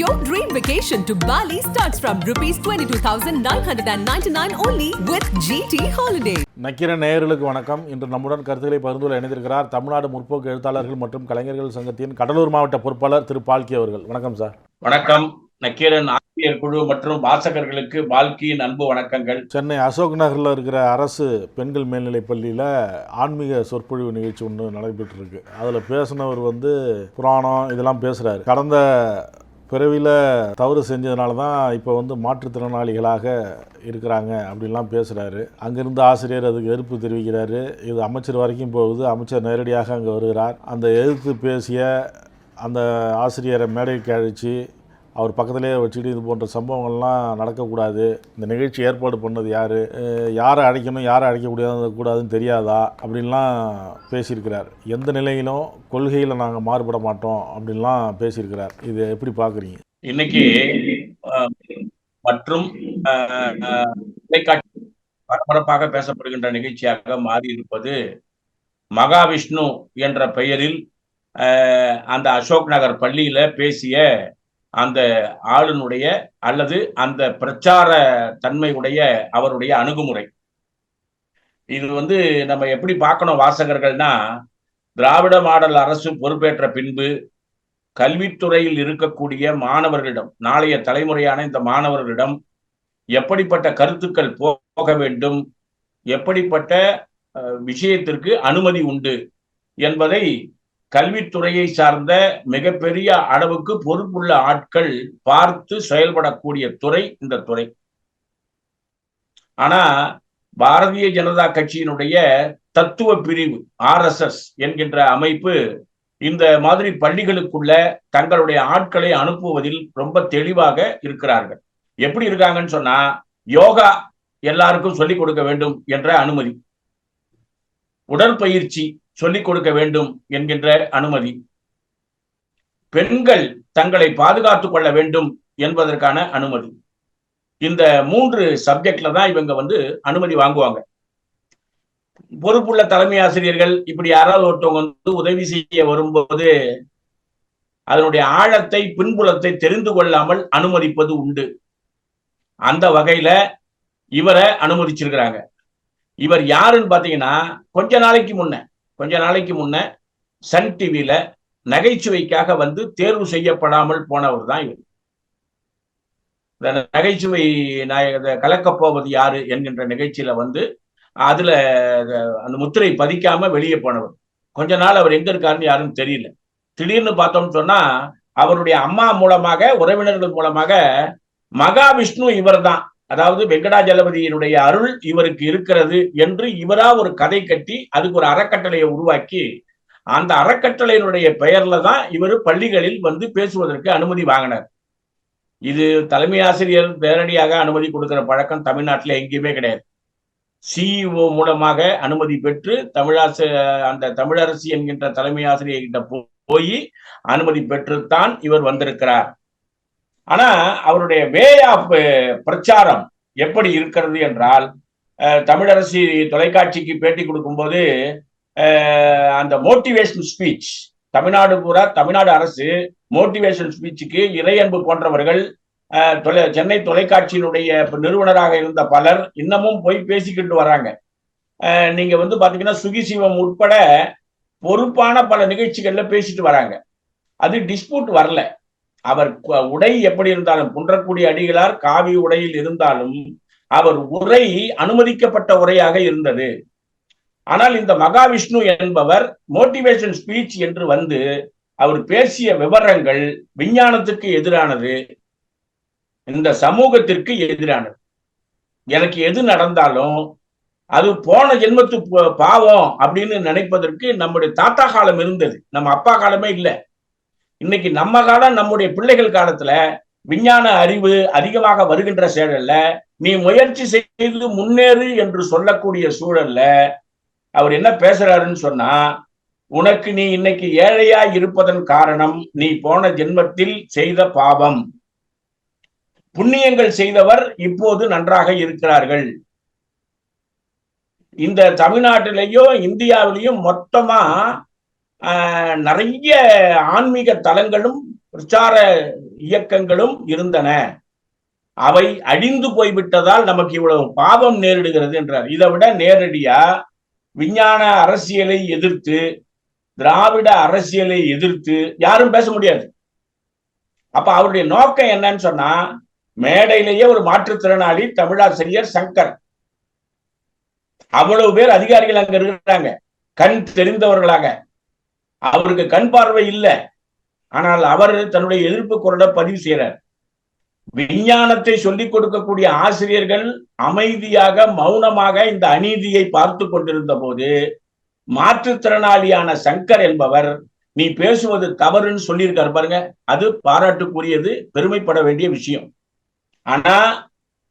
Your dream vacation to Bali starts from rupees 22,999 only with GT Holiday. Nakkeera நேயர்களுக்கு வணக்கம். இன்று நம்முடன் கருத்துக்களை பகிர்ந்து இணைந்திருக்கிறார் தமிழ்நாடு முற்போக்கு எழுத்தாளர்கள் மற்றும் கலைஞர்கள் சங்கத்தின் கடலூர் மாவட்ட பொறுப்பாளர் திரு பால்கி அவர்கள். வணக்கம் சார். வணக்கம். நக்கீரன் ஆசிரியர் குழு மற்றும் வாசகர்களுக்கு பால்கியின் அன்பு வணக்கங்கள். சென்னை அசோக் நகரில் இருக்கிற அரசு பெண்கள் மேல்நிலைப் பள்ளியில் ஆன்மீக சொற்பொழிவு நிகழ்ச்சி ஒன்று நடைபெற்று இருக்கு. அதில் பேசினவர் புராணம் இதெல்லாம் பேசுகிறாரு. கடந்த பிறவியில் தவறு செஞ்சதுனால தான் இப்போ மாற்றுத்திறனாளிகளாக இருக்கிறாங்க அப்படின்லாம் பேசுகிறாரு. அங்கேருந்து ஆசிரியர் அதுக்கு எதிர்ப்பு தெரிவிக்கிறாரு. இது அமைச்சர் வரைக்கும் போகுது. அமைச்சர் நேரடியாக அங்கே வருகிறார். அந்த எதிர்த்து பேசிய அந்த ஆசிரியரை மேடைக்கு அழைச்சி அவர் பக்கத்திலே வச்சுட்டு இது போன்ற சம்பவங்கள்லாம் நடக்கக்கூடாது, இந்த நிகழ்ச்சி ஏற்பாடு பண்ணது யார், யாரை அழைக்கணும் யாரை அழைக்கக்கூடாதுன்னு தெரியாதா அப்படின்லாம் பேசியிருக்கிறார். எந்த நிலையிலும் கொள்கையில் நாங்கள் மாறுபட மாட்டோம் அப்படின்லாம் பேசியிருக்கிறார். இதை எப்படி பார்க்குறீங்க? இன்னைக்கு மற்றும் தொலைக்காட்சி பரபரப்பாக பேசப்படுகின்ற நிகழ்ச்சியாக மாறி இருப்பது மகாவிஷ்ணு என்ற பெயரில் அந்த அசோக் நகர் பள்ளியில பேசிய அந்த ஆளுனுடைய அல்லது அந்த பிரச்சார தன்மையுடைய அவருடைய அணுகுமுறை. இது நம்ம எப்படி பார்க்கணும் வாசகர்கள்னா, திராவிட மாடல் அரசு பொறுப்பேற்ற பின்பு கல்வித்துறையில் இருக்கக்கூடிய மாணவர்களிடம், நாளைய தலைமுறையான இந்த மாணவர்களிடம் எப்படிப்பட்ட கருத்துக்கள் போக வேண்டும், எப்படிப்பட்ட விஷயத்திற்கு அனுமதி உண்டு என்பதை கல்வித்துறையை சார்ந்த மிகப்பெரிய அளவுக்கு பொறுப்புள்ள ஆட்கள் பார்த்து செயல்படக்கூடிய துறை இந்த துறை. ஆனா பாரதிய ஜனதா கட்சியினுடைய தத்துவ பிரிவு RSS என்கின்ற அமைப்பு இந்த மாதிரி பள்ளிகளுக்குள்ள தங்களுடைய ஆட்களை அனுப்புவதில் ரொம்ப தெளிவாக இருக்கிறார்கள். எப்படி இருக்காங்கன்னு சொன்னா, யோகா எல்லாருக்கும் சொல்லிக் கொடுக்க வேண்டும் என்ற அனுமதி, உடற்பயிற்சி சொல்லிக் கொடுக்க வேண்டும் என்கின்ற அனுமதி, பெண்கள் தங்களை பாதுகாத்துக் கொள்ள வேண்டும் என்பதற்கான அனுமதி. இந்த 3 சப்ஜெக்ட்ல தான் இவங்க அனுமதி வாங்குவாங்க. பொறுப்புள்ள தலைமை ஆசிரியர்கள் இப்படி யாராவது ஒருத்தவங்க உதவி செய்ய வரும்போது அதனுடைய ஆழத்தை பின்புலத்தை தெரிந்து கொள்ளாமல் அனுமதிப்பது உண்டு. அந்த வகையில இவரை அனுமதிச்சிருக்கிறாங்க. இவர் யாருன்னு பாத்தீங்கன்னா, கொஞ்ச நாளைக்கு முன்ன சன் டிவியில நகைச்சுவைக்காக தேர்வு செய்யப்படாமல் போனவர் தான் இவர். நகைச்சுவை கலக்கப் போவது யாரு என்கின்ற நிகழ்ச்சியில அதுல அந்த முத்திரை பதிக்காம வெளியே போனவர். கொஞ்ச நாள் அவர் எங்க இருக்காருன்னு யாரும் தெரியல. திடீர்னு பார்த்தோம்னு சொன்னா, அவருடைய அம்மா மூலமாக, உறவினர்கள் மூலமாக மகாவிஷ்ணு இவர் தான், அதாவது வெங்கடாஜலபதியினுடைய அருள் இவருக்கு இருக்கிறது என்று இவரா ஒரு கதை கட்டி அதுக்கு ஒரு அறக்கட்டளையை உருவாக்கி அந்த அறக்கட்டளையினுடைய பெயர்ல தான் இவர் பள்ளிகளில் பேசுவதற்கு அனுமதி வாங்கினார். இது தலைமை ஆசிரியர் நேரடியாக அனுமதி கொடுக்கிற பழக்கம் தமிழ்நாட்டில் எங்கேயுமே கிடையாது. CEO மூலமாக அனுமதி பெற்று அந்த தமிழரசி என்கின்ற தலைமை ஆசிரியர்கிட்ட போய் அனுமதி பெற்றுத்தான் இவர் வந்திருக்கிறார். ஆனா அவருடைய வே ஆஃப் பிரச்சாரம் எப்படி இருக்கிறது என்றால், தமிழரசி தொலைக்காட்சிக்கு பேட்டி கொடுக்கும்போது அந்த மோட்டிவேஷன் ஸ்பீச், தமிழ்நாடு அரசு மோட்டிவேஷன் ஸ்பீச்சுக்கு இறையன்பு போன்றவர்கள், சென்னை தொலைக்காட்சியினுடைய நிறுவனராக இருந்த பலர் இன்னமும் போய் பேசிக்கிட்டு வராங்க. நீங்க பாத்தீங்கன்னா சுகிசிவம் உட்பட பொறுப்பான பல நிகழ்ச்சிகள்ல பேசிட்டு வராங்க. அது டிஸ்பியூட் வரல. அவர் உடை எப்படி இருந்தாலும், குன்றக்குடி அடிகளார் காவி உடையில் இருந்தாலும் அவர் உரை அனுமதிக்கப்பட்ட உரையாக இருந்தது. ஆனால் இந்த மகாவிஷ்ணு என்பவர் மோட்டிவேஷன் ஸ்பீச் என்று அவர் பேசிய விவரங்கள் விஞ்ஞானத்துக்கு எதிரானது, இந்த சமூகத்திற்கு எதிரானது. எனக்கு எது நடந்தாலும் அது போன ஜென்மத்து பாவம் அப்படின்னு நினைப்பதற்கு நம்முடைய தாத்தா காலம் இருந்தது, நம்ம அப்பா காலமே இல்லை. இன்னைக்கு நம்ம காலம், நம்முடைய பிள்ளைகள் காலத்துல விஞ்ஞான அறிவு அதிகமாக வருகின்ற சூழல்ல நீ முயற்சி செய்து முன்னேறு என்று சொல்லக்கூடிய சூழல்ல அவர் என்ன பேசுறாருன்னு சொன்னா, உனக்கு நீ இன்னைக்கு ஏழையா இருப்பதன் காரணம் நீ போன ஜென்மத்தில் செய்த பாவம். புண்ணியங்கள் செய்தவர் இப்போது நன்றாக இருக்கிறார்கள். இந்த தமிழ்நாட்டிலேயும் இந்தியாவிலையும் மொத்தமா நிறைய ஆன்மீக தலங்களும் பிரச்சார இயக்கங்களும் இருந்தன. அவை அழிந்து போய்விட்டதால் நமக்கு இவ்வளவு பாவம் நேரிடுகிறது என்றார். இதை விட நேரடியா விஞ்ஞான அரசியலை எதிர்த்து, திராவிட அரசியலை எதிர்த்து யாரும் பேச முடியாது. அப்ப அவருடைய நோக்கம் என்னன்னு சொன்னா, மேடையிலேயே ஒரு மாற்றுத்திறனாளி தமிழாசிரியர் சங்கர், அவ்வளவு பேர் அதிகாரிகள் அங்க இருக்கிறாங்க, கண் தெரிந்தவர்களாக. அவருக்கு கண் பார்வை இல்லை, ஆனால் அவர் தன்னுடைய எதிர்ப்பு குரலை பதிவு செய்கிறார். விஞ்ஞானத்தை சொல்லிக் கொடுக்கக்கூடிய ஆசிரியர்கள் அமைதியாக மௌனமாக இந்த அநீதியை பார்த்து கொண்டிருந்த போது, மாற்றுத்திறனாளியான சங்கர் என்பவர் நீ பேசுவது தவறுன்னு சொல்லியிருக்காரு பாருங்க. அது பாராட்டுக்குரியது, பெருமைப்பட வேண்டிய விஷயம். ஆனா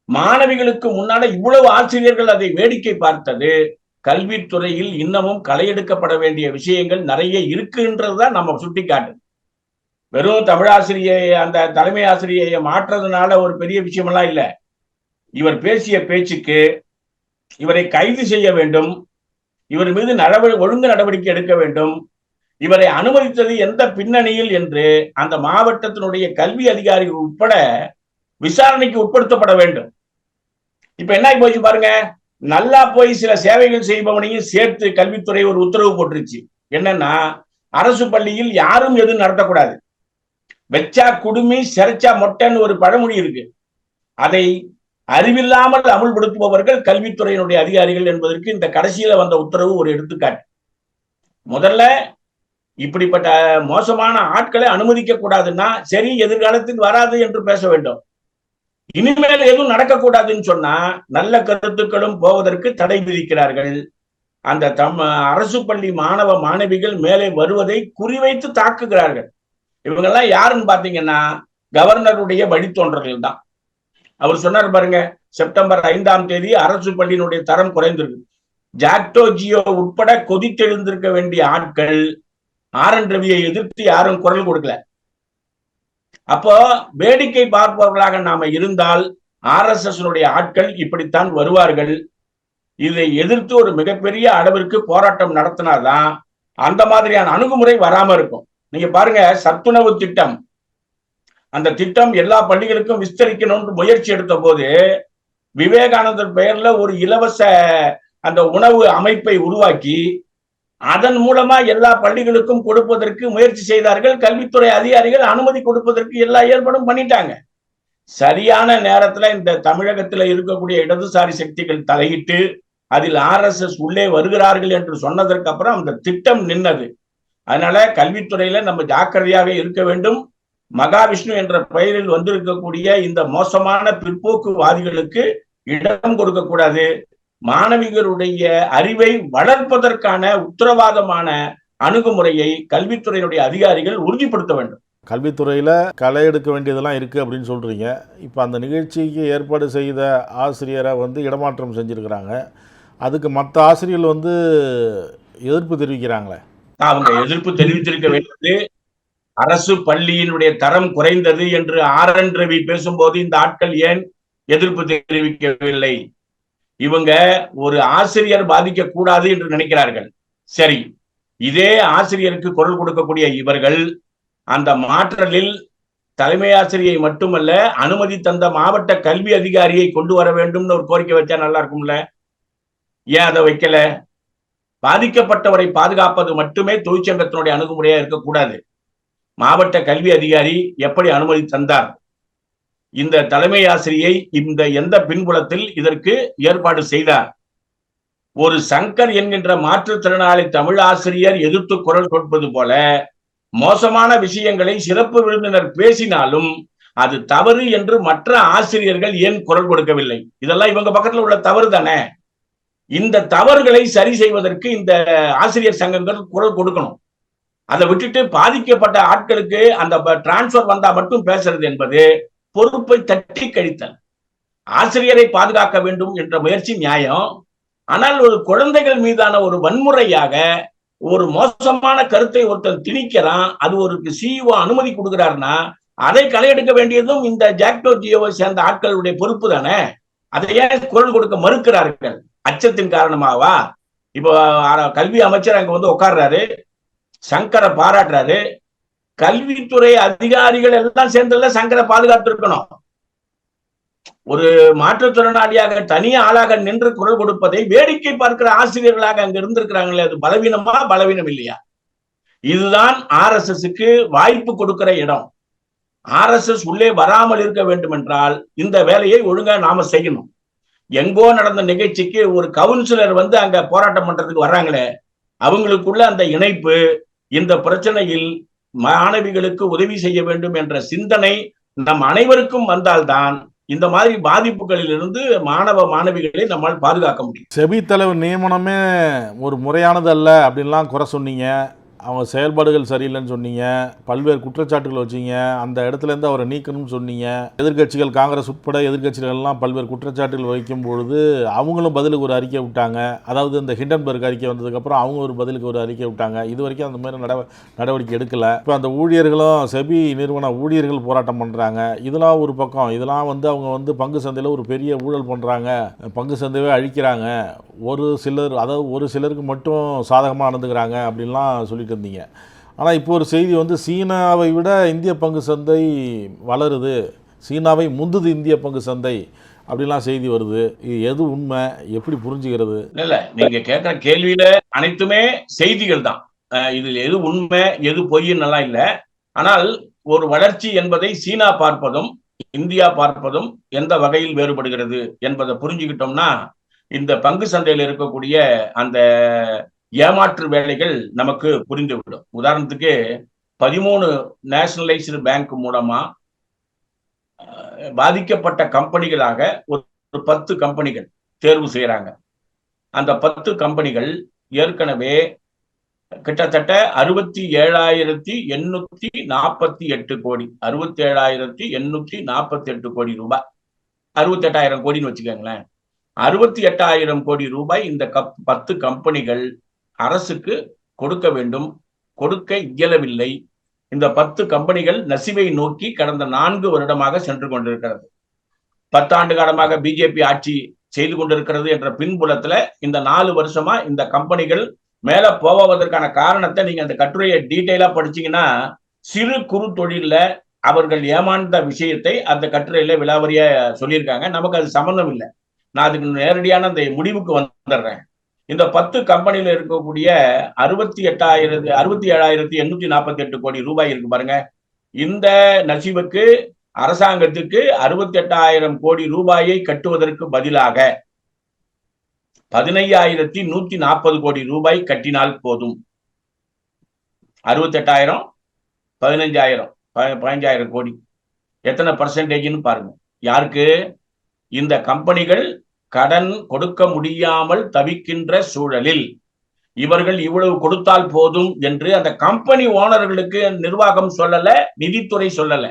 மாணவிகளுக்கு முன்னால இவ்வளவு ஆசிரியர்கள் அதை வேடிக்கை பார்த்தது, கல்வித்துறையில் இன்னமும் களையெடுக்கப்பட வேண்டிய விஷயங்கள் நிறைய இருக்குன்றதுதான் நம்ம சுட்டி காட்டு. வெறும் தமிழாசிரியை, அந்த தலைமை ஆசிரியை மாற்றதுனால ஒரு பெரிய விஷயமெல்லாம் இல்லை. இவர் பேசிய பேச்சுக்கு இவரை கைது செய்ய வேண்டும், இவர் மீது ஒழுங்கு நடவடிக்கை எடுக்க வேண்டும், இவரை அனுமதித்தது எந்த பின்னணியில் என்று அந்த மாவட்டத்தினுடைய கல்வி அதிகாரிகள் உட்பட விசாரணைக்கு உட்படுத்தப்பட வேண்டும். இப்ப என்ன போச்சு பாருங்க, நல்லா போய் சில சேவைகள் செய்பவனையும் சேர்த்து கல்வித்துறை ஒரு உத்தரவு போட்டுருச்சு. என்னன்னா, அரசு பள்ளியில் யாரும் எதுவும் நடத்தக்கூடாது, வெச்சா குடுமி செரைச்சா மொட்டைன்னு ஒரு பழமொழி இருக்கு. அதை அறிவில்லாமல் அமுல்படுத்துபவர்கள் கல்வித்துறையினுடைய அதிகாரிகள் என்பதற்கு இந்த கடைசியில வந்த உத்தரவு ஒரு எடுத்துக்காட்டு. முதல்ல இப்படிப்பட்ட மோசமான ஆட்களை அனுமதிக்க கூடாதுன்னா சரி, எதிர்காலத்தில் வராது என்று பேச வேண்டும். இனிமேல் எதுவும் நடக்கக்கூடாதுன்னு சொன்னா நல்ல கருத்துக்களும் போவதற்கு தடை விதிக்கிறார்கள். அந்த அரசு பள்ளி மாணவ மாணவிகள் மேலே வருவதை குறிவைத்து தாக்குகிறார்கள். இவங்கெல்லாம் யாருன்னு பாத்தீங்கன்னா கவர்னருடைய வழித்தோன்றர்கள் தான். அவர் சொன்னார் பாருங்க, செப்டம்பர் 5ஆம் தேதி அரசு பள்ளியினுடைய தரம் குறைந்திருக்கு. ஜாக்டோ ஜியோ உட்பட கொதித்தெழுந்திருக்க வேண்டிய ஆட்கள் RN ரவியை எதிர்த்து யாரும் குரல் கொடுக்கல. அப்போ வேடிக்கை பார்ப்பவர்களாக நாம இருந்தால் RSS ஆட்கள் இப்படித்தான் வருவார்கள். இதை எதிர்த்து ஒரு மிகப்பெரிய அளவிற்கு போராட்டம் நடத்தினாதான் அந்த மாதிரியான அணுகுமுறை வராம இருக்கும். நீங்க பாருங்க, சத்துணவு திட்டம், அந்த திட்டம் எல்லா பள்ளிகளுக்கும் விஸ்தரிக்கணும்னு முயற்சி எடுத்த போது விவேகானந்தர் பெயர்ல ஒரு இலவச அந்த உணவு அமைப்பை உருவாக்கி அதன் மூலமா எல்லா பள்ளிகளுக்கும் கொடுப்பதற்கு முயற்சி செய்தார்கள். கல்வித்துறை அதிகாரிகள் அனுமதி கொடுப்பதற்கு எல்லா ஏற்பாடும் பண்ணிட்டாங்க. சரியான நேரத்துல இந்த தமிழகத்துல இருக்கக்கூடிய இடதுசாரி சக்திகள் தலையிட்டு அதில் RSS உள்ளே வருகிறார்கள் என்று சொன்னதற்கு அப்புறம் அந்த திட்டம் நின்னது. அதனால கல்வித்துறையில நம்ம ஜாக்கிரதையாக இருக்க வேண்டும். மகாவிஷ்ணு என்ற பெயரில் வந்திருக்கக்கூடிய இந்த மோசமான பிற்போக்குவாதிகளுக்கு இடம் கொடுக்க கூடாது. மாணவிகளுடைய அறிவை வளர்ப்பதற்கான உத்தரவாதமான அணுகுமுறையை கல்வித்துறையினுடைய அதிகாரிகள் உறுதிப்படுத்த வேண்டும். கல்வித்துறையில் களை எடுக்க வேண்டியதெல்லாம் இருக்குது அப்படின்னு சொல்கிறீங்க. இப்போ அந்த நிகழ்ச்சிக்கு ஏற்பாடு செய்த ஆசிரியரை இடமாற்றம் செஞ்சுருக்கிறாங்க. அதுக்கு மற்ற ஆசிரியர்கள் எதிர்ப்பு தெரிவிக்கிறாங்களே. அவங்க எதிர்ப்பு தெரிவித்திருக்க வேண்டியது அரசு பள்ளியினுடைய தரம் குறைந்தது என்று RN ரவி பேசும்போது இந்த ஆட்கள் ஏன் எதிர்ப்பு தெரிவிக்கவில்லை? இவங்க ஒரு ஆசிரியர் பாதிக்க கூடாது என்று நினைக்கிறார்கள். சரி, இதே ஆசிரியருக்கு குரல் கொடுக்கக்கூடிய இவர்கள் அந்த மாற்றலில் தலைமை ஆசிரியை மட்டுமல்ல, அனுமதி தந்த மாவட்ட கல்வி அதிகாரியை கொண்டு வர வேண்டும்னு ஒரு கோரிக்கை வச்சா நல்லா இருக்கும்ல? ஏன் அதை வைக்கல? பாதிக்கப்பட்டவரை பாதுகாப்பது மட்டுமே தொழிற்சங்கத்தினுடைய அணுகுமுறையா இருக்கக்கூடாது. மாவட்ட கல்வி அதிகாரி எப்படி அனுமதி தந்தார்? இந்த தலைமை ஆசிரியை இந்த எந்த பின்புலத்தில் இதற்கு ஏற்பாடு செய்தார்? ஒரு சங்கர் என்கின்ற மாற்றுத்திறனாளி தமிழ் ஆசிரியர் எதிர்த்து குரல் கொடுப்பது போல மோசமான விஷயங்களை சிறப்பு விருந்தினர் பேசினாலும் அது தவறு என்று மற்ற ஆசிரியர்கள் ஏன் குரல் கொடுக்கவில்லை? இதெல்லாம் இவங்க பக்கத்துல உள்ள தவறு தானே. இந்த தவறுகளை சரி செய்வதற்கு இந்த ஆசிரியர் சங்கங்கள் குரல் கொடுக்கணும். அதை விட்டுட்டு பாதிக்கப்பட்ட ஆட்களுக்கு அந்த டிரான்ஸ்பர் வந்தா மட்டும் பேசுறது என்பது பொறுப்பை தட்டி கழித்தல். ஆசிரியரை பாதுகாக்க வேண்டும் என்ற முயற்சி நியாயம். ஆனால் ஒரு குழந்தைகள் மீதான ஒரு வன்முறையாக ஒரு மோசமான கருத்தை ஒருத்தர் திணிக்கிறான், அது ஒரு CEO அனுமதி கொடுக்கிறாருன்னா அதை களையெடுக்க வேண்டியதும் இந்த ஜாக்டோ ஜியோவை சேர்ந்த ஆட்களுடைய பொறுப்பு தானே. அதை ஏன் குரல் கொடுக்க மறுக்கிறார்கள்? அச்சத்தின் காரணமாவா? இப்போ கல்வி அமைச்சர் அங்க உட்கார்றாரு, சங்கரை பாராட்டுறாரு, கல்வித்துறை அதிகாரிகள் எல்லாம் சேர்ந்ததுல சங்கரை பாதுகாத்து இருக்கணும். ஒரு மாற்றுத்திறனாளியாக தனி ஆளாக நின்று குரல் கொடுப்பதை வேடிக்கை பார்க்கிற ஆசிரியர்களாக அங்க இருந்திருக்கிறாங்களே, அது பலவீனமா? பலவீனம் இல்லையா? இதுதான் RSSக்கு வாய்ப்பு கொடுக்கிற இடம். RSS உள்ளே வராமல் இருக்க வேண்டும் என்றால் இந்த வேலையை ஒழுங்கா நாம செய்யணும். எங்கோ நடந்த நிகழ்ச்சிக்கு ஒரு கவுன்சிலர் வந்து அங்க போராட்டம் பண்றதுக்கு வர்றாங்களே, அவங்களுக்குள்ள அந்த இணைப்பு, இந்த பிரச்சனையில் மாணவிகளுக்கு உதவி செய்ய வேண்டும் என்ற சிந்தனை நம் அனைவருக்கும் வந்தால்தான் இந்த மாதிரி பாதிப்புகளில் இருந்து மாணவ மாணவிகளை நம்மால் பாதுகாக்க முடியும். செபி தலைவர் நியமனமே ஒரு முறையானது அல்ல அப்படின்லாம் குறை சொன்னீங்க. அவங்க செயல்பாடுகள் சரியில்லைன்னு சொன்னீங்க. பல்வேறு குற்றச்சாட்டுகள் வச்சிங்க. அந்த இடத்துலேருந்து அவரை நீக்கணும்னு சொன்னீங்க. எதிர்க்கட்சிகள், காங்கிரஸ் உட்பட எதிர்க்கட்சிகள்லாம் பல்வேறு குற்றச்சாட்டுகள் வைக்கும் பொழுது அவங்களும் பதிலுக்கு ஒரு அறிக்கை விட்டாங்க. அதாவது இந்த ஹிண்டன்பர்க் அறிக்கை வந்ததுக்கப்புறம் அவங்க ஒரு பதிலுக்கு ஒரு அறிக்கை விட்டாங்க. இது வரைக்கும் அந்த மாதிரி நடவடிக்கை எடுக்கலை. இப்போ அந்த ஊழியர்களும் செபி நிறுவன ஊழியர்கள் போராட்டம் பண்ணுறாங்க. இதெல்லாம் ஒரு பக்கம். இதெல்லாம் வந்து அவங்க வந்து பங்கு சந்தையில் ஒரு பெரிய ஊழல் பண்ணுறாங்க, பங்கு சந்தையே அழிக்கிறாங்க, ஒரு சிலர், அதாவது ஒரு சிலருக்கு மட்டும் சாதகமாக நடந்துக்கிறாங்க அப்படின்லாம் சொல்லிட்டு இருந்தீங்க. ஆனால் இப்போ ஒரு செய்தி வந்து சீனாவை விட இந்திய பங்கு சந்தை வளருது, சீனாவை முந்துது இந்திய பங்கு சந்தை அப்படிலாம் செய்தி வருது. இது எது உண்மை, எப்படி புரிஞ்சுக்கிறது? இல்ல, நீங்க கேட்கிற கேள்வியில அனைத்துமே செய்திகள் தான். இதில் எது உண்மை எது பொய்ன்னு எல்லாம் இல்லை. ஆனால் ஒரு வளர்ச்சி என்பதை சீனா பார்ப்பதும் இந்தியா பார்ப்பதும் எந்த வகையில் வேறுபடுகிறது என்பதை புரிஞ்சுக்கிட்டோம்னா இந்த பங்கு சந்தையில் இருக்கக்கூடிய அந்த ஏமாற்று வேலைகள் நமக்கு புரிந்துவிடும். உதாரணத்துக்கு 13 நேஷனலைஸ்டு பேங்க் மூலமா பாதிக்கப்பட்ட கம்பெனிகளாக ஒரு 10 கம்பெனிகள் தேர்வு செய்யறாங்க. அந்த 10 கம்பெனிகள் ஏற்கனவே கிட்டத்தட்ட 67,848 கோடி, 67,848 கோடி ரூபாய், 68,000 கோடின்னு வச்சுக்கோங்களேன். 68,000 கோடி ரூபாய் இந்த 10 கம்பெனிகள் அரசுக்கு கொடுக்க வேண்டும், கொடுக்க இயலவில்லை. இந்த 10 கம்பெனிகள் நசிவை நோக்கி கடந்த 4 வருடமாக சென்று கொண்டிருக்கிறது. 10 ஆண்டு காலமாக பிஜேபி ஆட்சி செய்து கொண்டிருக்கிறது என்ற பின்புலத்துல இந்த 4 வருஷமா இந்த கம்பெனிகள் மேல போவதற்கான காரணத்தை நீங்க அந்த கட்டுரையை டீட்டெயிலா படிச்சீங்கன்னா சிறு குறு தொழில அவர்கள் ஏமாந்த விஷயத்தை அந்த கட்டுரையில விலாவரியா சொல்லியிருக்காங்க. நமக்கு அது சம்பந்தம் இல்லை. நான் அதுக்கு நேரடியான அந்த முடிவுக்கு வந்துடுறேன். இந்த 10 கம்பெனியில இருக்கக்கூடிய 67,848 கோடி ரூபாய் இருக்கு பாருங்க. இந்த நசிவுக்கு அரசாங்கத்துக்கு 68,000 கோடி ரூபாயை கட்டுவதற்கு பதிலாக 15,140 கோடி ரூபாய் கட்டினால் போதும். 68,000 15,000 கோடி எத்தனை பர்சன்டேஜ்னு பாருங்க. யாருக்கு? இந்த கம்பெனிகள் கடன் கொடுக்க முடியாமல் தவிக்கின்ற சூழலில் இவர்கள் இவ்வளவு கொடுத்தால் போதும் என்று அந்த கம்பெனி ஓனர்களுக்கு நிர்வாகம் சொல்லல, நிதித்துறை சொல்லல.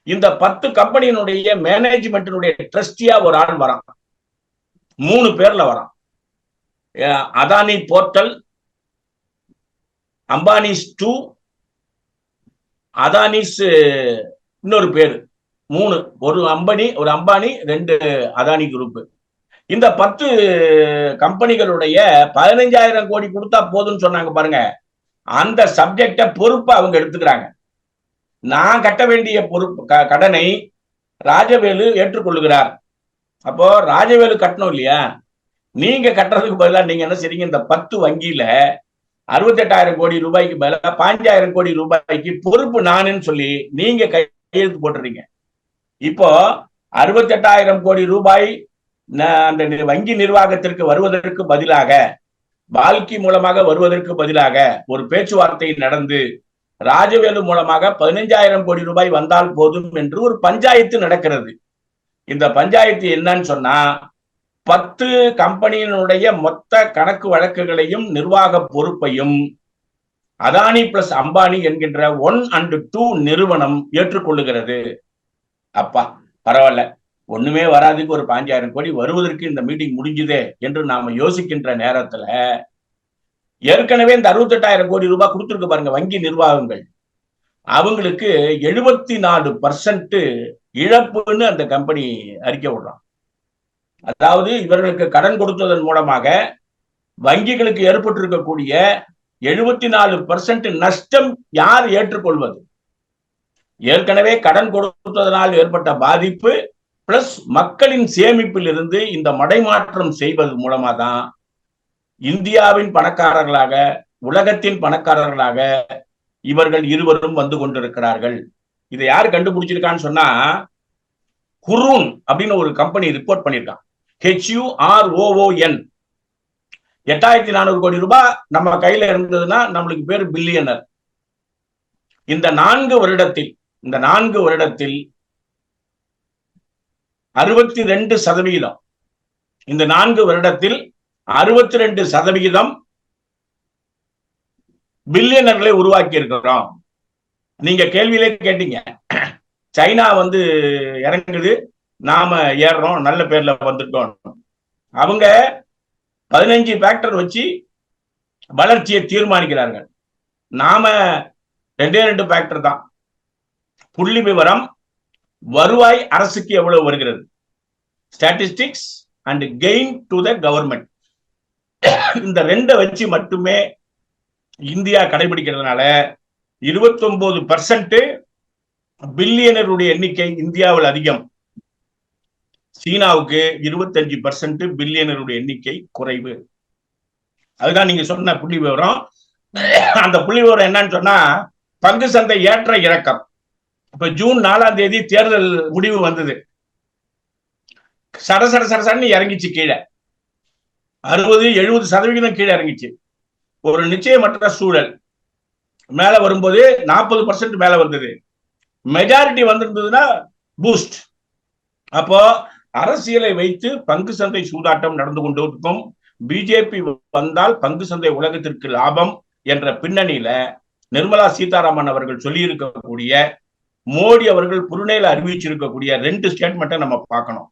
இந்த 10 கம்பெனியினுடைய மேனேஜ்மெண்டினுடைய ட்ரஸ்டியா ஒரு ஆள் வரான். 3 பேர்ல வரான். அதானி போர்ட்டல், அம்பானிஸ் 2, அதானிஸ் இன்னொரு பேரு, 3. ஒரு அம்பானி 2 அதானி குரூப். இந்த 10 கம்பெனிகளுடைய 15,000 கோடி கொடுத்தா போதும்னு சொன்னாங்க பாருங்க. அந்த சப்ஜெக்ட பொறுப்பை அவங்க எடுத்துக்கிறாங்க. நான் கட்ட வேண்டிய கடனை ராஜவேலு ஏற்றுக்கொள்ளுகிறார். அப்போ ராஜவேலு கட்டணும் இல்லையா? நீங்க கட்டுறதுக்கு பதிலாக நீங்க என்ன செய்றீங்க? இந்த 10 வங்கியில 68,000 கோடி ரூபாய்க்கு மேல 15,000 கோடி ரூபாய்க்கு பொறுப்பு நானுன்னு சொல்லி நீங்க கையெழுத்து போட்டுறீங்க. இப்போ 68,000 கோடி ரூபாய் அந்த வங்கி நிர்வாகத்திற்கு வருவதற்கு பதிலாக, பால்கி மூலமாக வருவதற்கு பதிலாக ஒரு பேச்சுவார்த்தை நடந்து ராஜவேலு மூலமாக 15,000 கோடி ரூபாய் வந்தால் போதும் என்று ஒரு பஞ்சாயத்து நடக்கிறது. இந்த பஞ்சாயத்து என்னன்னு சொன்னா 10 கம்பெனியினுடைய மொத்த கணக்கு வழக்குகளையும் நிர்வாக பொறுப்பையும் அதானி பிளஸ் அம்பானி என்கின்ற 1 and 2 நிறுவனம் ஏற்றுக்கொள்ளுகிறது. அப்பா பரவாயில்ல, ஒண்ணுமே வராதுக்கு ஒரு 15,000 கோடி வருவதற்கு இந்த மீட்டிங் முடிஞ்சுதே என்று நாம யோசிக்கின்ற நேரத்துல ஏற்கனவே இந்த 68,000 கோடி ரூபாய் கொடுத்துருக்கு பாருங்க வங்கி நிர்வாகங்கள். அவங்களுக்கு 74% இழப்புன்னு அந்த கம்பெனி அறிக்கை விடுறான். அதாவது இவர்களுக்கு கடன் கொடுத்ததன் மூலமாக வங்கிகளுக்கு ஏற்பட்டிருக்கக்கூடிய 74% நஷ்டம் யார் ஏற்றுக்கொள்வது? ஏற்கனவே கடன் கொடுத்ததனால் ஏற்பட்ட பாதிப்பு பிளஸ் மக்களின் சேமிப்பில் இருந்து இந்த மடைமாற்றம் செய்வது மூலமா தான் இந்தியாவின் பணக்காரர்களாக, உலகத்தின் பணக்காரர்களாக இவர்கள் இருவரும் வந்து கொண்டிருக்கிறார்கள். இதை யார் கண்டுபிடிச்சிருக்கான்னு சொன்னா, ஹுரூன் அப்படின்னு ஒரு கம்பெனி ரிப்போர்ட் பண்ணியிருக்கான். HUROON. 8400 கோடி ரூபாய் நம்ம கையில இருந்ததுன்னா நம்மளுக்கு பேரு பில்லியனர். இந்த 4 வருடத்தில் 62%, இந்த 4 வருடத்தில் 62% பில்லியனர்களை உருவாக்கி இருக்கிறோம். நீங்க கேள்வியிலே கேட்டீங்க, சைனா வந்து இறங்குது, நாம ஏறுறோம், நல்ல பேர்ல வந்துட்டோம். அவங்க 15 ஃபேக்டர் வச்சு வளர்ச்சியை தீர்மானிக்கிறார்கள். நாம 2 ஃபேக்டர் தான். புள்ளி விவரம், வருவாய் அரசுக்கு எவ்வளவு வருகிறது, statistics and gain to the government. இந்த 2 வச்சு மட்டுமே இந்தியா கடைபிடிக்கிறதுனால 29% பில்லியனருடைய எண்ணிக்கை இந்தியாவில் அதிகம். சீனாவுக்கு 25% பில்லியனருடைய எண்ணிக்கை குறைவு. அதுதான் நீங்க சொன்ன புள்ளி விவரம். அந்த புள்ளி விவரம் என்னன்னு சொன்னா, பங்கு சந்தை ஏற்ற இறக்கம். இப்ப ஜூன் 4ஆம் தேதி தேர்தல் முடிவு வந்தது. சடசடன்னு இறங்கிச்சு கீழே. 60-70% கீழே இறங்கிச்சு. ஒரு நிச்சயமற்ற சூழல். மேல வரும்போது 40% மேல வந்தது. மெஜாரிட்டி வந்திருந்ததுன்னா பூஸ்ட். அப்போ அரசியலை வைத்து பங்கு சந்தை சூதாட்டம் நடந்து கொண்டிருக்கும். பிஜேபி வந்தால் பங்கு சந்தை உலகத்திற்கு லாபம் என்ற பின்னணியில நிர்மலா சீதாராமன் அவர்கள் சொல்லி இருக்கக்கூடிய, மோடி அவர்கள் புருனேல அறிவிச்சிருக்கக்கூடிய 2 ஸ்டேட்மெண்ட்டை நம்ம பார்க்கணும்.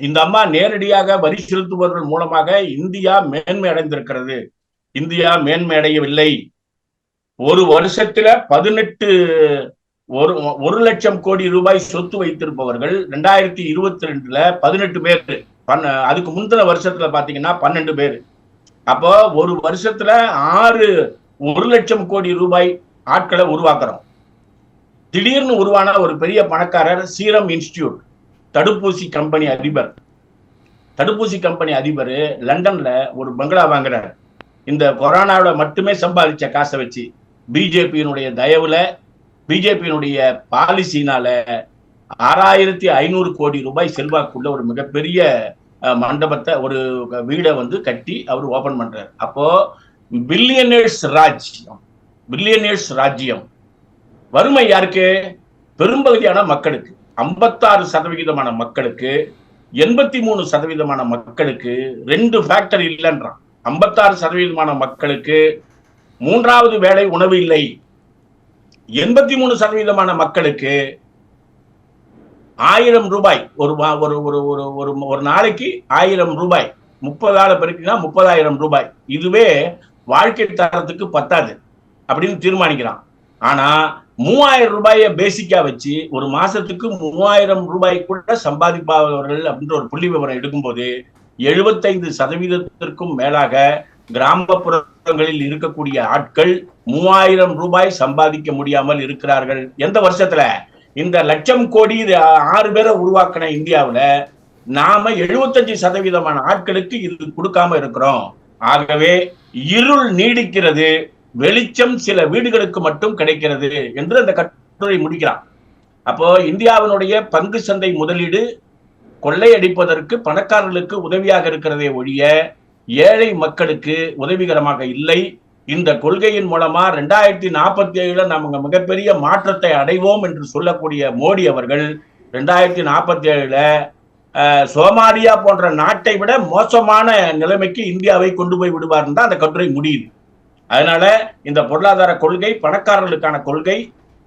இந்த அம்மா நேரடியாக வரி செலுத்துபவர்கள் மூலமாக இந்தியா மேன்மை அடைந்திருக்கிறது. இந்தியா மேன்மை அடையவில்லை. ஒரு வருஷத்துல 1 லட்சம் கோடி ரூபாய் சொத்து வைத்திருப்பவர்கள் 2022ல 18 பேர். அதுக்கு முந்தின வருஷத்துல பாத்தீங்கன்னா 12 பேர். அப்போ ஒரு வருஷத்துல 1 லட்சம் கோடி ரூபாய் ஆட்களை உருவாக்குறோம். திடீர்னு உருவான ஒரு பெரிய பணக்காரர் சீரம் இன்ஸ்டிடியூட் தடுப்பூசி கம்பெனி அதிபர் லண்டன்ல ஒரு பங்களா வாங்குறாரு. இந்த கொரோனாவோட மட்டுமே சம்பாதிச்ச காசை வச்சு, பிஜேபியினுடைய தயவுல, பிஜேபியினுடைய பாலிசினால 6500 கோடி ரூபாய் செல்வாக்குள்ள ஒரு மிகப்பெரிய மண்டபத்தை, ஒரு வீடை வந்து கட்டி அவர் ஓபன் பண்றாரு. அப்போ பில்லியனர்ஸ் ராஜ்யம். வறுமை யாருக்கு? பெரும்பகுதியான மக்களுக்கு. 56% மக்களுக்கு, 83% மக்களுக்கு 2 ஃபேக்டர் இல்லைன்றான். 56% மக்களுக்கு 3வது வேளை உணவு இல்லை. 83% மக்களுக்கு 1000 ரூபாய் ஒரு நாளைக்கு 1000 ரூபாய், 30 பெருக்கினா 30,000 ரூபாய். இதுவே வாழ்க்கை தரத்துக்கு பத்தாது அப்படின்னு தீர்மானிக்கிறான். ஆனா 3000 ரூபாயை பேசிக்கா வச்சு ஒரு மாசத்துக்கு 3000 ரூபாய் கூட சம்பாதிப்பவர்கள் அப்படின்ற ஒரு புள்ளி விவரம் எடுக்கும்போது 75%க்கும் மேலாக கிராமப்புறங்களில் இருக்கக்கூடிய ஆட்கள் 3000 ரூபாய் சம்பாதிக்க முடியாமல் இருக்கிறார்கள். எந்த வருஷத்துல? இந்த 1 லட்சம் கோடி 6 பேரை உருவாக்கின இந்தியாவில நாம 75% ஆட்களுக்கு இது கொடுக்காம இருக்கிறோம். ஆகவே இருள் நீடிக்கிறது, வெளிச்சம் சில வீடுகளுக்கு மட்டும் கிடைக்கிறது என்று அந்த கட்டுரை முடிக்கிறான். அப்போ இந்தியாவினுடைய பங்கு சந்தை முதலீடு கொள்ளையடிப்பதற்கு பணக்காரர்களுக்கு உதவியாக இருக்கிறதே ஒழிய ஏழை மக்களுக்கு உதவிகரமாக இல்லை. இந்த கொள்கையின் மூலமா 2047 நம்ம மிகப்பெரிய மாற்றத்தை அடைவோம் என்று சொல்லக்கூடிய மோடி அவர்கள் 2047 சோமாலியா போன்ற நாட்டை விட மோசமான நிலைமைக்கு இந்தியாவை கொண்டு போய் விடுவார் தான் அந்த கட்டுரை முடியுது. அதனால இந்த பொருளாதார கொள்கை பணக்காரர்களுக்கான கொள்கை,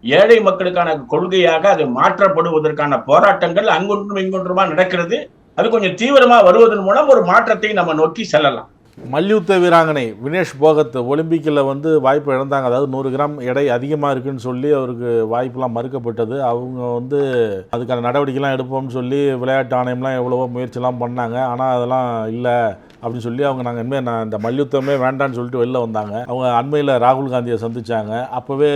ஏழை மக்களுக்கான கொள்கையாக அது மாற்றப்படுவதற்கான போராட்டங்கள் அங்கொன்றும் இங்கொன்றுமா நடக்கிறது. அது கொஞ்சம் தீவிரமா வருவதன் மூலம் ஒரு மாற்றத்தை நம்ம நோக்கி செல்லலாம். மல்யுத்த வீராங்கனை வினேஷ் போகத் ஒலிம்பிக்கில் வந்து வாய்ப்பு இழந்தாங்க. அதாவது 100 கிராம் எடை அதிகமாக இருக்குன்னு சொல்லி அவருக்கு வாய்ப்பெலாம் மறுக்கப்பட்டது. அவங்க வந்து அதுக்கான நடவடிக்கைலாம் எடுப்போம்னு சொல்லி விளையாட்டு ஆணையம்லாம் எவ்வளவோ முயற்சிலாம் பண்ணாங்க. ஆனால் அதெல்லாம் இல்லை, அப்படின்னு சொல்லி அவங்க நாங்கள் இனிமேல் நான் இந்த மல்யுத்தமே வேண்டான்னு சொல்லிட்டு வெளில வந்தாங்க. அவங்க அண்மையில் ராகுல் காந்தியை சந்தித்தாங்க. அப்போவே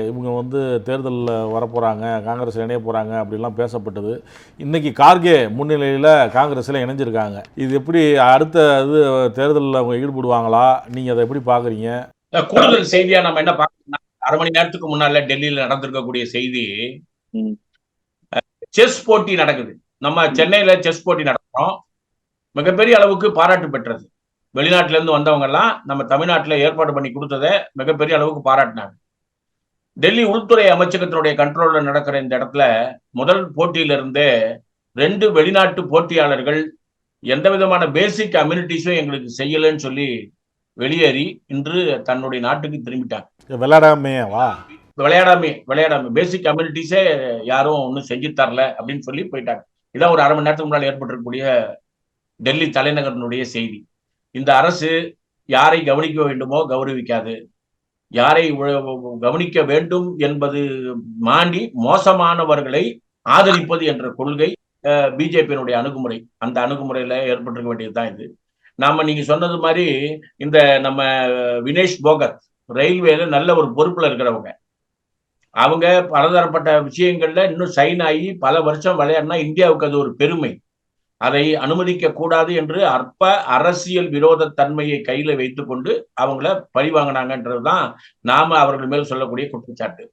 இவங்க வந்து தேர்தலில் வரப்போகிறாங்க, காங்கிரஸில் இணைய போகிறாங்க அப்படிலாம் பேசப்பட்டது. இன்றைக்கி கார்கே முன்னிலையில் காங்கிரஸில் இணைஞ்சிருக்காங்க. இது எப்படி அடுத்த இது தேர்தலில் அவங்க ஈடுபடுவாங்களா? நீங்கள் அதை எப்படி பார்க்குறீங்க? கூடுதல் செய்தியாக நம்ம என்ன பார்க்கணும்னா, அரை மணி நேரத்துக்கு முன்னால டெல்லியில் நடந்திருக்கக்கூடிய செய்தி, செஸ் போட்டி நடக்குது. நம்ம சென்னையில செஸ் போட்டி நடத்துறோம். மிகப்பெரிய அளவுக்கு பாராட்டு பெற்றது. வெளிநாட்டுல இருந்து வந்தவங்க எல்லாம் நம்ம தமிழ்நாட்டில் ஏற்பாடு பண்ணி கொடுத்ததை மிகப்பெரிய அளவுக்கு பாராட்டினாங்க. டெல்லி உள்துறை அமைச்சகத்தினுடைய கண்ட்ரோல்ல நடக்கிற இந்த இடத்துல முதல் போட்டியிலிருந்தே 2 வெளிநாட்டு போட்டியாளர்கள் எந்த விதமான பேசிக் அம்யூனிட்டிஸும் எங்களுக்கு செய்யலன்னு சொல்லி வெளியேறி இன்று தன்னுடைய நாட்டுக்கு திரும்பிட்டாங்க. விளையாடாமே பேசிக் கம்யூனிட்டிஸே யாரும் ஒன்றும் செஞ்சு தரல அப்படின்னு சொல்லி போயிட்டாங்க. இதான் ஒரு அரை மணி நேரத்துக்கு முன்னால் ஏற்பட்டிருக்கக்கூடிய டெல்லி தலைநகரனுடைய செய்தி. இந்த அரசு யாரை கவனிக்க வேண்டுமோ கௌரவிக்காது, யாரை கவனிக்க வேண்டும் என்பது மாண்டி மோசமானவர்களை ஆதரிப்பது என்ற கொள்கை பிஜேபியினுடைய அணுகுமுறை. அந்த அணுகுமுறையில ஏற்பட்டிருக்க வேண்டியதுதான் இது. நீங்க சொன்னது மாதிரி இந்த நம்ம வினேஷ் போகத் ரயில்வேல நல்ல ஒரு பொறுப்புல இருக்கிறவங்க, அவங்க பலதரப்பட்ட விஷயங்கள்ல இன்னும் சைன் ஆகி பல வருஷம் விளையாடினா இந்தியாவுக்கு அது ஒரு பெருமை. அதை அனுமதிக்க கூடாது என்று அற்ப அரசியல் விரோத தன்மையை கையில வைத்துக் கொண்டு அவங்கள பழி வாங்கினாங்கன்றதுதான் நாம அவர்கள் மேல் சொல்லக்கூடிய குற்றச்சாட்டு.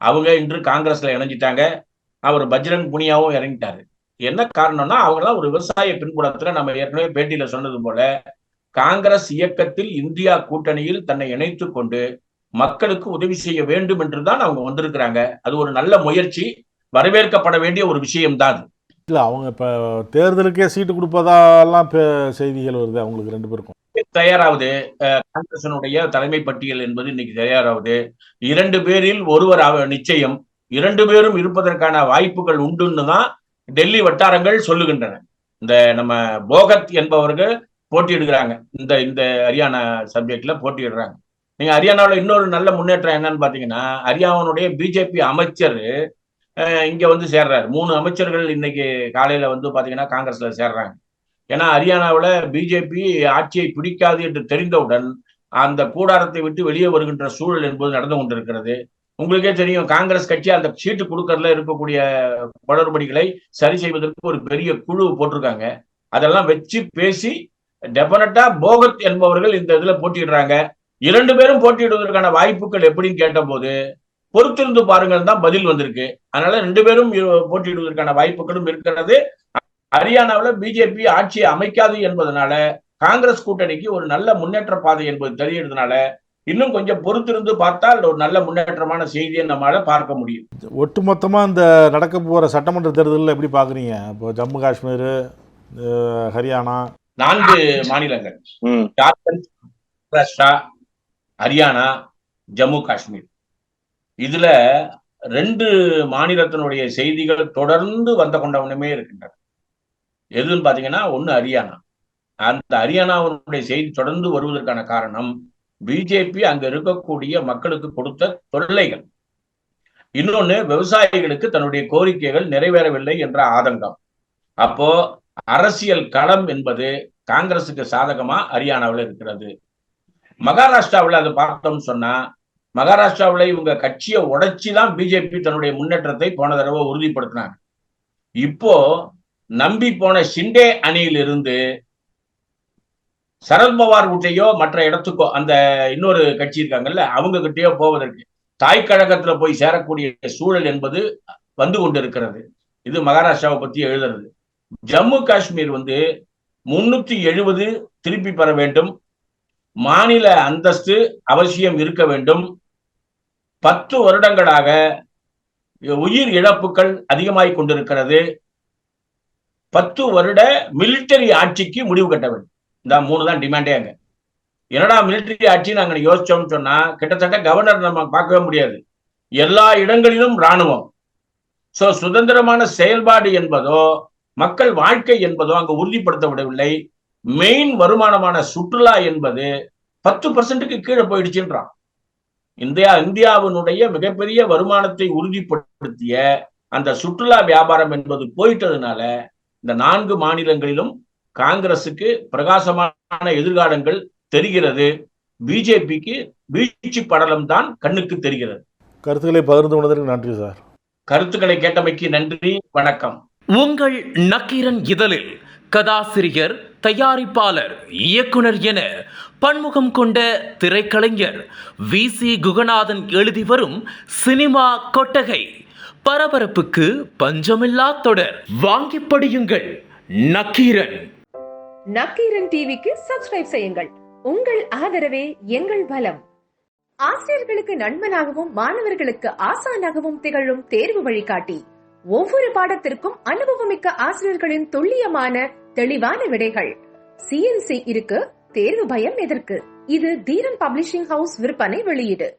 அவங்க இன்று காங்கிரஸ்ல இணைஞ்சிட்டாங்க. அவர் பஜ்ரங் புனியாவும் இறங்கிட்டாரு. என்ன காரணம்னா, அவங்களாம் ஒரு விவசாய பின்புலத்துல நம்ம ஏற்கனவே பேட்டியில சொன்னது போல காங்கிரஸ் இயக்கத்தில் இந்தியா கூட்டணியில் தன்னை இணைத்துக் கொண்டு மக்களுக்கு உதவி செய்ய வேண்டும் என்றுதான் அவங்க வந்திருக்கிறாங்க. அது ஒரு நல்ல முயற்சி, வரவேற்கப்பட வேண்டிய ஒரு விஷயம்தான். இல்லை, அவங்க இப்போ தேர்தலுக்கே சீட்டு கொடுப்பதாலாம் செய்திகள் வருது. அவங்களுக்கு 2 பேருக்கும் தயாராகுது. காங்கிரசினுடைய தலைமை பட்டியல் என்பது இன்னைக்கு தயாராகுது. 2 பேரில் ஒருவர் நிச்சயம், 2 பேரும் இருப்பதற்கான வாய்ப்புகள் உண்டுன்னு தான் டெல்லி வட்டாரங்கள் சொல்லுகின்றன. இந்த நம்ம போகத் என்பவர்கள் போட்டியிடுகிறாங்க. இந்த ஹரியானா சப்ஜெக்ட்ல போட்டியிடுறாங்க. நீங்க ஹரியானாவில் இன்னொரு நல்ல முன்னேற்றம் என்னன்னு பாத்தீங்கன்னா, ஹரியானாவுடைய பிஜேபி அமைச்சர் இங்க வந்து சேர்றாரு. 3 அமைச்சர்கள் இன்னைக்கு காலையில வந்து பாத்தீங்கன்னா காங்கிரஸ்ல சேர்றாங்க. ஏன்னா ஹரியானாவில் பிஜேபி ஆட்சியை பிடிக்காது என்று தெரிந்தவுடன் அந்த கூடாரத்தை விட்டு வெளியே வருகின்ற சூழல் என்பது நடந்து கொண்டிருக்கிறது. உங்களுக்கே தெரியும், காங்கிரஸ் கட்சி அந்த சீட்டு கொடுக்கறதுல இருக்கக்கூடிய குளறுபடிகளை சரி செய்வதற்கு ஒரு பெரிய குழு போட்டிருக்காங்க. அதெல்லாம் வச்சு பேசி டெபினட்டா போகத் என்பவர்கள் இந்த இதுல போட்டியிடுறாங்க. 2 பேரும் போட்டியிடுவதற்கான வாய்ப்புகள் எப்படின்னு கேட்ட போது பொறுத்திருந்து பாருங்கள் தான் பதில் வந்திருக்கு. அதனால 2 பேரும் போட்டியிடுவதற்கான வாய்ப்புகளும் இருக்கிறது. ஹரியானாவில் பிஜேபி ஆட்சியை அமைக்காது என்பதனால காங்கிரஸ் கூட்டணிக்கு ஒரு நல்ல முன்னேற்ற பாதை என்பது தெரிகிறதுனால இன்னும் கொஞ்சம் பொறுத்திருந்து பார்த்தால் ஒரு நல்ல முன்னேற்றமான செய்தியை நம்மளால பார்க்க முடியும். ஒட்டுமொத்தமா இந்த நடக்க போற சட்டமன்ற தேர்தலில் எப்படி பாக்குறீங்க? இப்போ ஜம்மு காஷ்மீர், ஹரியானா 4 மாநிலங்கள், ஜார்க்கண்ட், மகாராஷ்டிரா, ஹரியானா, ஜம்மு காஷ்மீர், இதுல 2 மாநிலத்தினுடைய செய்திகள் தொடர்ந்து வந்த கொண்டவனுமே இருக்கின்றன. எதுன்னு பாத்தீங்கன்னா, ஒண்ணு ஹரியானா. அந்த ஹரியானாவுடைய செய்தி தொடர்ந்து வருவதற்கான காரணம் பிஜேபி அங்க இருக்கக்கூடிய மக்களுக்கு கொடுத்த தொல்லைகள். இன்னொன்னு, விவசாயிகளுக்கு தன்னுடைய கோரிக்கைகள் நிறைவேறவில்லை என்ற ஆதங்கம். அப்போ அரசியல் களம் என்பது காங்கிரசுக்கு சாதகமா ஹரியானாவில் இருக்கிறது. மகாராஷ்டிராவில் அதை பார்த்தோம்னு சொன்னா, மகாராஷ்டிராவில் இவங்க கட்சியை உடைச்சிதான் பிஜேபி தன்னுடைய முன்னேற்றத்தை போன தடவை உறுதிப்படுத்தினாங்க. இப்போ நம்பி போன ஷிண்டே அணியிலிருந்து சரத்பவார் கிட்டையோ மற்ற இடத்துக்கோ, அந்த இன்னொரு கட்சி இருக்காங்கல்ல, அவங்க கிட்டயோ போவதற்கு தாய் கழகத்துல போய் சேரக்கூடிய சூழல் என்பது வந்து கொண்டிருக்கிறது. இது மகாராஷ்டிராவை பத்தி எழுதுறது. ஜம்மு காஷ்மீர் வந்து 370 திருப்பி பெற வேண்டும், மாநில அந்தஸ்து அவசியம் இருக்க வேண்டும். 10 வருடங்களாக உயிர் இழப்புகள் அதிகமாகிக் கொண்டிருக்கிறது. 10 வருட மிலிட்டரி ஆட்சிக்கு முடிவு கட்ட வேண்டும். இந்த 3 தான் டிமாண்டே. அங்க என்னடா மிலிட்டரி ஆட்சி நாங்க யோசிச்சோம்னு சொன்னா, கிட்டத்தட்ட கவர்னர் நம்ம பார்க்கவே முடியாது. எல்லா இடங்களிலும் இராணுவம். சோ சுதந்திரமான செயல்பாடு என்பதோ மக்கள் வாழ்க்கை என்பதோ அங்கு உறுதிப்படுத்தப்படவில்லை. மெயின் வருமானமான சுற்றுலா என்பது 10% கீழே போயிடுச்சுன்றான். இந்தியாவினுடைய மிகப்பெரிய வருமானத்தை உறுதிப்படுத்திய அந்த சுற்றுலா வியாபாரம் என்பது போயிட்டதுனால இந்த 4 மாநிலங்களிலும் காங்கிரசுக்கு பிரகாசமான எதிர்காலங்கள் தெரிகிறது, பிஜேபிக்கு வீழ்ச்சி படலம் தான் கண்ணுக்கு தெரிகிறது. கருத்துக்களை பகிர்ந்து கொண்டதற்கு நன்றி சார். கருத்துக்களை கேட்டமைக்கு நன்றி, வணக்கம். உங்கள் நக்கீரன் இதழில் கதாசிரியர், தயாரிப்பாளர், இயக்குனர் என பன்முகம் கொண்ட திரைக்கலைஞர் VC குகநாதன் எழுதி வரும் சினிமா கொட்டகை. பரபரப்புக்கு பஞ்சமில்லா தொடர். வாங்கி படியுங்கள். நக்கீரன். நக்கீரன் டிவிக்கு சப்ஸ்கிரைப் செய்யுங்கள். உங்கள் ஆதரவே எங்கள் பலம். ஆசிரியர்களுக்கு நண்பனாகவும் மாணவர்களுக்கு ஆசானாகவும் திகழும் தேர்வு வழிகாட்டி. ஒவ்வொரு பாடத்திற்கும் அனுபவமிக்க ஆசிரியர்களின் துல்லியமான தெளிவான விடைகள். CNC இருக்கு, தேர்வு பயம் எதற்கு? இது தீரன் பப்ளிஷிங் ஹவுஸ் விற்பனை வெளியீடு.